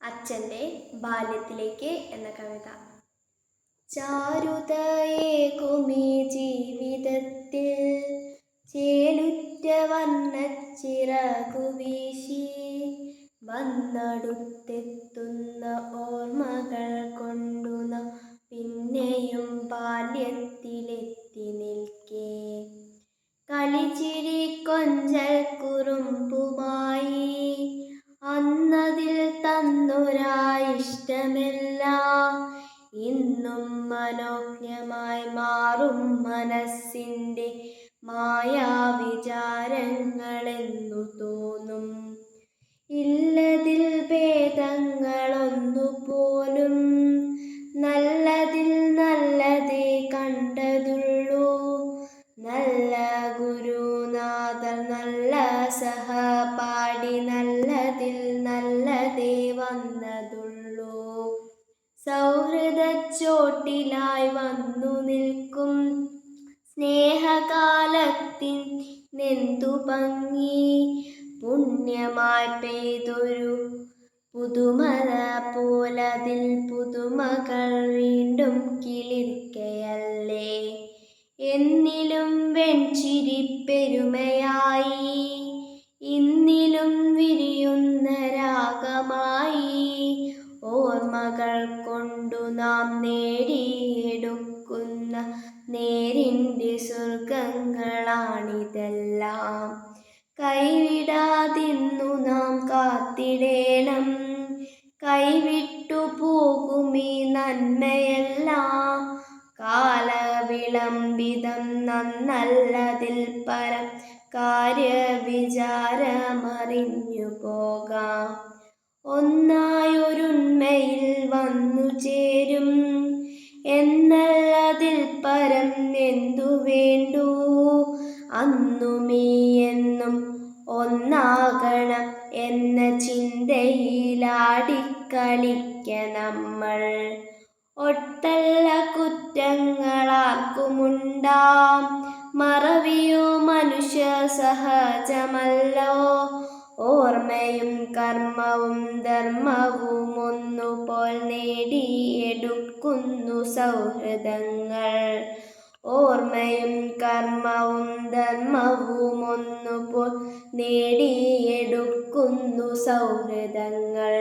അച്ഛൻ്റെ ബാല്യത്തിലേക്ക് എന്ന കവിത. ചാരുതയേകുമീ ജീവിതത്തിൽ ചേലുറ്റ വർണ്ണച്ചിറകു വീശി വന്നടുത്തെത്തുന്ന ഓർമ്മകൾ കൊണ്ടു നാം പിന്നെയും ബാല്യത്തിലെത്തി നിൽക്കേ. കളിച്ചിരി കൊഞ്ചൽ കുറുമ്പുമായി അന്നതിൽ തന്നൊരായിഷ്ടമെല്ലാം ഇന്നും മനോജ്ഞമായി മാറും മനസ്സിൻ്റെ മായാവിചാരങ്ങളെന്നു തോന്നും. ഇല്ലതിൽ ഭേദങ്ങളൊന്നുപോലും നല്ലതിൽ നല്ലതേ കണ്ടതുള്ളൂ. നല്ല ഗുരുനാഥർ നല്ല സഹപാഠി നല്ലതിൽ നല്ലതേ വന്നതുള്ളൂ. സൗഹൃദച്ചോട്ടിലായി വന്നു നിൽക്കും സ്നേഹകാലത്തിനെന്തു ഭംഗി. പുണ്യമായി പെയ്തൊരു പുതുമഴ പോലതിൽ പുതുമകൾ വീണ്ടും കിളിർക്കയല്ലേ. എന്നിലും വെൺചിരി പെരുമയായി ഇന്നിലും വിരിയുന്ന രാഗമായി ഓർമ്മകൾ കൊണ്ടു നാം നേടിയെടുക്കുന്ന നേരിൻ്റെ സ്വർഗങ്ങളാണിതെല്ലാം. കൈവിടാതിന്നു നാം കാത്തിടേണം കൈവിട്ടു പോകുമീ നന്മയെല്ലാം. കാലവിളംബിതം നന്നല്ലതിൽ പരം കാര്യവിചാരമറിഞ്ഞു പോകാം. ഒന്നായൊരുണ്മയിൽ വന്നു ചേരും എന്നല്ലതിൽ പരം എന്തു വേണ്ടു. അന്നുമീ എന്നും ഒന്നാകണം എന്ന ചിന്തയിലാടിക്കളിക്ക നമ്മൾ. ഒട്ടല്ല കുറ്റങ്ങളാർക്കുമുണ്ടാം മറവിയോ മനുഷ്യ സഹജമല്ലോ. ഓർമ്മയും കർമ്മവും ധർമ്മവും ഒന്നുപോൽ നേടിയെടുക്കുന്നു സൗഹൃദങ്ങൾ. ഓർമ്മയും കർമ്മവും ധർമ്മവും ഒന്നുപോൽ നേടിയെടുക്കുന്നു സൗഹൃദങ്ങൾ.